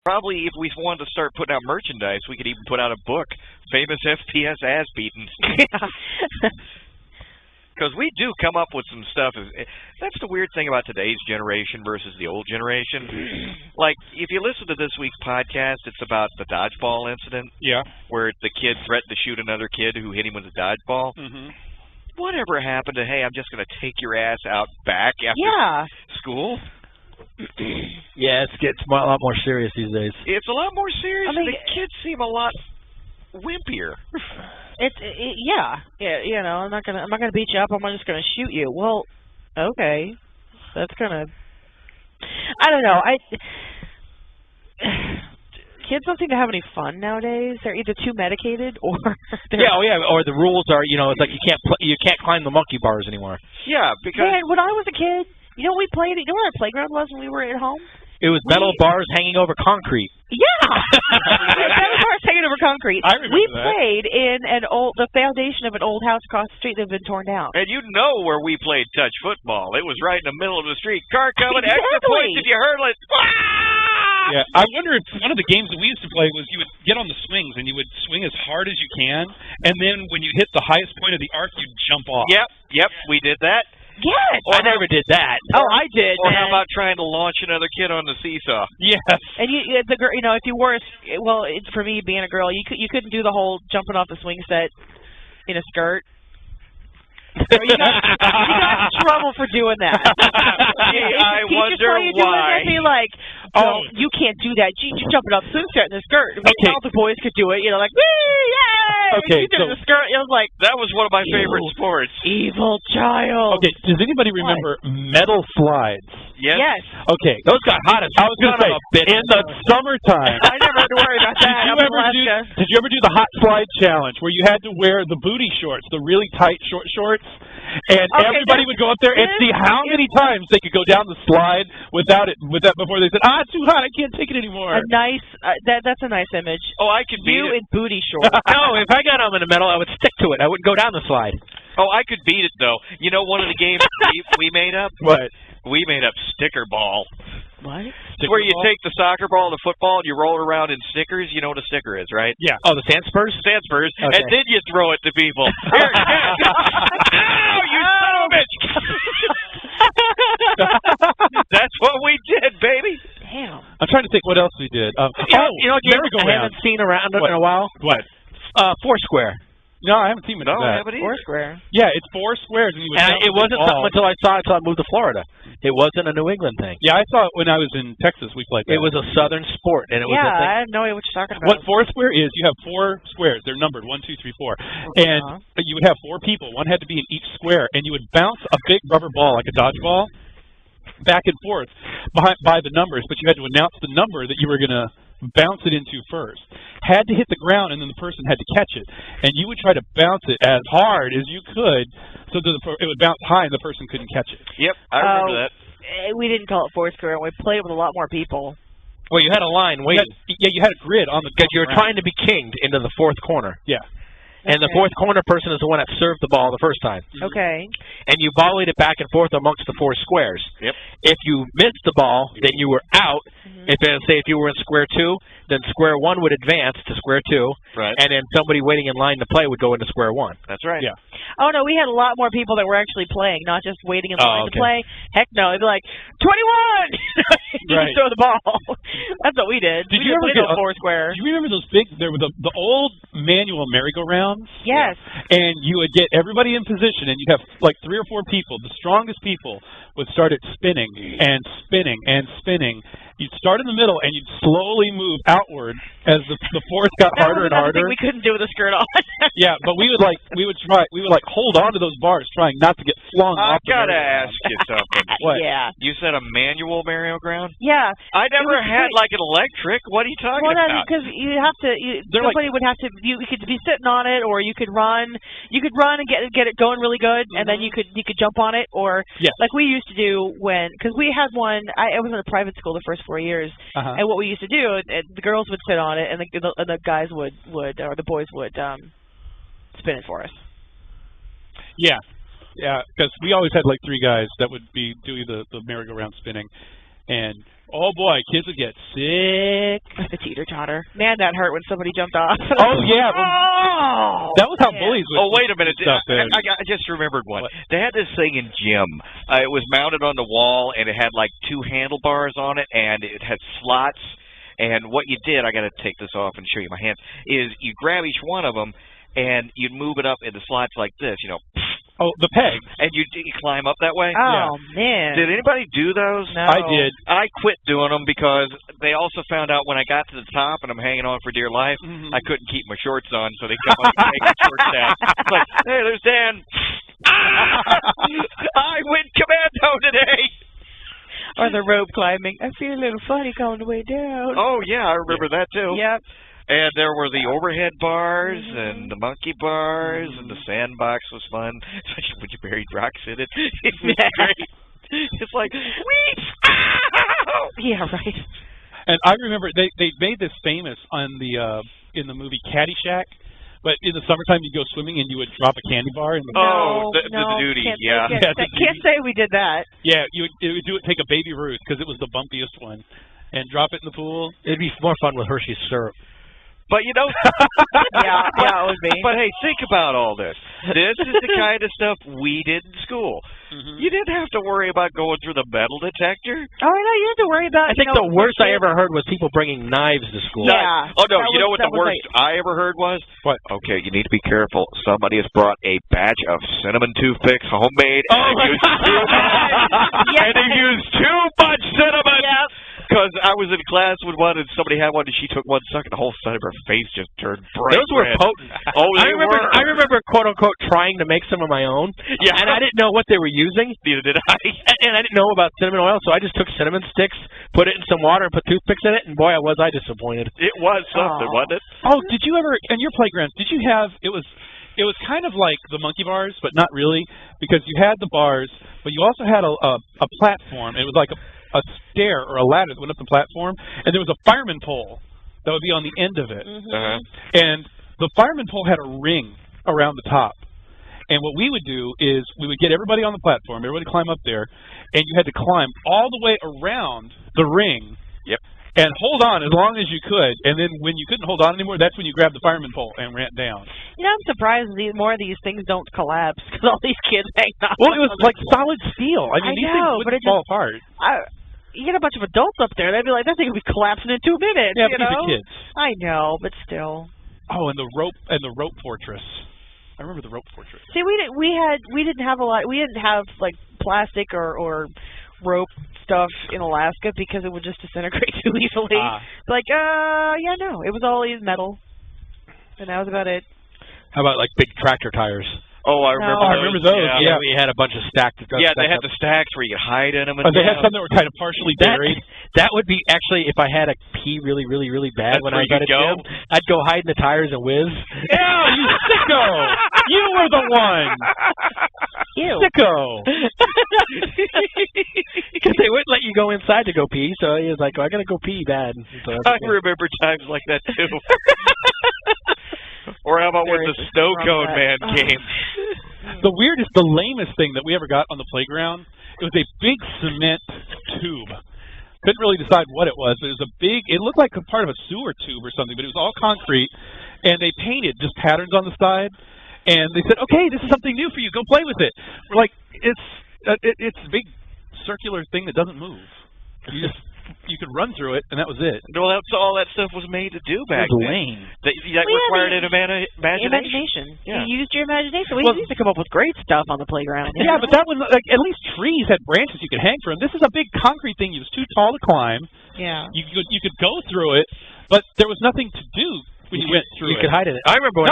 probably if we wanted to start putting out merchandise, we could even put out a book, Famous FPS Ass Beatings. Because we do come up with some stuff. That's the weird thing about today's generation versus the old generation. Like, if you listen to this week's podcast, it's about the dodgeball incident. Yeah. Where the kid threatened to shoot another kid who hit him with a dodgeball. Mm-hmm. Whatever happened to, hey, I'm just going to take your ass out back after school? Yeah, it's a lot more serious these days. It's a lot more serious. I mean, the kids seem a lot wimpier. Yeah, you know, I'm not gonna beat you up. I'm just gonna shoot you. Well, okay, that's kind of. I don't know. Kids don't seem to have any fun nowadays. They're either too medicated or or the rules are, you know, it's like you can't climb the monkey bars anymore. Yeah, because man, when I was a kid, you know what we played? You know where our playground was when we were at home? It was metal bars hanging over concrete. Yeah, metal bars hanging over concrete. I remember we that. played in the foundation of an old house across the street that had been torn down. And you know where we played touch football. It was right in the middle of the street. Car coming, extra points if you hurl it. Yeah, I wonder if one of the games that we used to play was you would get on the swings and you would swing as hard as you can, and then when you hit the highest point of the arc, you'd jump off. Yep, we did that. Yes. I never did that. Oh, I did. Or man. how about trying to launch another kid on the seesaw? Yes. And you, you know, if you were, for me being a girl, you couldn't do the whole jumping off the swing set in a skirt. Or you got in trouble for doing that. I wonder why. Be like, oh, you can't do that. Gee, you're jumping off the swing set in a skirt. Okay. All the boys could do it. You know, like, wee, yay! Okay, you did it in a skirt. It was like that was one of my favorite sports. Evil child. Okay, does anybody remember metal slides? Yes. Okay. Those got hot as I was going to say, in the summertime. I never had to worry about that. Did you ever do the hot slide challenge where you had to wear the booty shorts, the really tight short shorts, and everybody would go up there and see how many times they could go down the slide with that before they said, it's too hot, I can't take it anymore. A nice, that's a nice image. Oh, I could beat you it. in booty shorts. No, if I got them in the metal, I would stick to it. I wouldn't go down the slide. Oh, I could beat it though. You know, one of the games we made up. What? We made up sticker ball. What? It's where you take the soccer ball and the football and you roll it around in stickers. You know what a sticker is, right? Yeah. Oh, the sand spurs? Sand spurs. Okay. And then you throw it to people. Here, ow, you son of a bitch! That's what we did, baby. Damn. I'm trying to think what else we did. You know what game I haven't seen around in a while? What? Foursquare. No, I haven't seen much of that. Four square. Yeah, it's 4 squares. And it wasn't something until I saw it until I moved to Florida. It wasn't a New England thing. Yeah, I saw it when I was in Texas. We played that. It was a southern sport, and it was a thing. I have no idea what you're talking about. What Foursquare is, you have 4 squares. They're numbered 1, 2, 3, 4, and you would have 4 people. One had to be in each square, and you would bounce a big rubber ball like a dodgeball back and forth by the numbers, but you had to announce the number that you were going to bounce it into first. Had to hit the ground, and then the person had to catch it. And you would try to bounce it as hard as you could so that it would bounce high and the person couldn't catch it. Yep, I remember that. We didn't call it Foursquare. We played with a lot more people. Well, you had a line waiting. You had a grid on the because you were trying to be kinged into the 4th corner. Yeah. And the 4th corner person is the one that served the ball the first time. Okay. And you volleyed it back and forth amongst the 4 squares. Yep. If you missed the ball, then you were out. If you were in square 2, then square 1 would advance to square 2. Right. And then somebody waiting in line to play would go into square 1. That's right. Yeah. Oh, no, we had a lot more people that were actually playing, not just waiting in line to play. Heck no, it'd be like, 21! You Right. just throw the ball. That's what we did. Did we you ever played get Foursquare? Do you remember those big, there were the old manual merry-go-rounds? Yes. And you would get everybody in position, and you'd have like 3 or 4 people. The strongest people would start it spinning and spinning and spinning. You'd start in the middle, and you'd slowly move outward as the force got harder and harder. We couldn't do with a skirt on. Yeah, but we would hold on to those bars, trying not to get flung off. I gotta ask you something. What? Yeah. You said a manual merry-go-round? Yeah. I never had like an electric. What are you talking about? Because you have to. Somebody would have to. You could be sitting on it, or you could run. You could run and get it going really good, and then you could jump on it, or like we used to do because we had one. I was in a private school the first 4 years, and what we used to do, the girls would sit on it, and the guys would or the boys would spin it for us. Yeah, because we always had like 3 guys that would be doing the merry-go-round spinning, and oh boy, kids would get sick. teeter-totter. Man, that hurt when somebody jumped off. Oh, yeah. Well, that was how bullies would. Oh, wait a minute. Stuff I just remembered one. What? They had this thing in gym. It was mounted on the wall, and it had like 2 handlebars on it, and it had slots. And what you did, I got to take this off and show you my hands, is you grab each one of them, and you'd move it up into slots like this, you know. Oh, the pegs. And you climb up that way? Oh, man. Did anybody do those? No. I did. I quit doing them because they also found out when I got to the top and I'm hanging on for dear life, I couldn't keep my shorts on, so they kept on taking my shorts down. It's like, hey, there's Dan. I went commando today. Or the rope climbing. I feel a little funny coming the way down. Oh, yeah, I remember that, too. Yep. And there were the overhead bars and the monkey bars and the sandbox was fun, especially when you buried rocks in it. It was great. It's like, whee! Yeah, right. And I remember they made this famous on the in the movie Caddyshack. But in the summertime, you'd go swimming and you would drop a candy bar. In the the duty, yeah. Can't say we did that. Yeah, you would do it. Take a Baby Ruth because it was the bumpiest one, and drop it in the pool. It'd be more fun with Hershey's syrup. But you know, yeah, it would be. But hey, think about all this. This is the kind of stuff we did in school. You didn't have to worry about going through the metal detector. Oh, no, you didn't have to worry about. I think the worst I ever heard was people bringing knives to school. Yeah. Oh no, you know what the worst I ever heard was? What? Okay, you need to be careful. Somebody has brought a batch of cinnamon toothpicks, homemade, and they used too much cinnamon. Yep. Because I was in class with one, and somebody had one, and she took one suck, and the whole side of her face just turned bright Those were red. potent. Oh, they were. I remember, quote unquote, trying to make some of my own. Yeah. And I didn't know what they were using. Neither did I. And I didn't know about cinnamon oil, so I just took cinnamon sticks, put it in some water, and put toothpicks in it, and boy, was I disappointed. It was something, wasn't it? Oh, did you ever, in your playground, did you have, it was kind of like the monkey bars, but not really, because you had the bars, but you also had a platform. It was like a stair or a ladder that went up the platform, and there was a fireman pole that would be on the end of it. And the fireman pole had a ring around the top. And what we would do is we would get everybody on the platform, everybody climb up there, and you had to climb all the way around the ring. Yep. And hold on as long as you could, and then when you couldn't hold on anymore, that's when you grabbed the fireman pole and ran down. You know, I'm surprised more of these things don't collapse because all these kids hang on. Well, it was like solid steel. I mean, these things wouldn't fall apart. You get a bunch of adults up there, they'd be like, that thing would be collapsing in 2 minutes. Yeah, you but know? these are kids. I know, but still. Oh, and the rope fortress. I remember the rope fortress. See, we didn't have a lot. We didn't have like plastic or rope stuff in Alaska because it would just disintegrate too easily. Like, yeah, no, it was all metal, and that was about it. How about like big tractor tires? Oh, I remember those. Yeah, we had a bunch of stacked. Yeah, they had the stacks where you could hide in them. And they had some that were kind of partially buried. That would be actually if I had to pee really, really, really bad when I was at a gym, I'd go hide in the tires and whiz. Yeah, you sicko! You were the one. Ew. Sicko. Because they wouldn't let you go inside to go pee, so he was like, "Oh, I gotta go pee bad." So I remember times like that too. Or how about when the snow cone man came? The weirdest, the lamest thing that we ever got on the playground, it was a big cement tube. Couldn't really decide what it was, but it was a big, it looked like a part of a sewer tube or something, but it was all concrete, and they painted just patterns on the side, and they said, okay, this is something new for you, go play with it. We're like, it's a big circular thing that doesn't move. You could run through it, and that was it. Well, that's all that stuff was made to do back then. It was lame. That required an imagination. Yeah. You used your imagination. We used to come up with great stuff on the playground. Yeah, but that was like, at least trees had branches you could hang from. This is a big concrete thing. It was too tall to climb. Yeah. You could go through it, but there was nothing to do when you went through it. You could hide in it. I remember when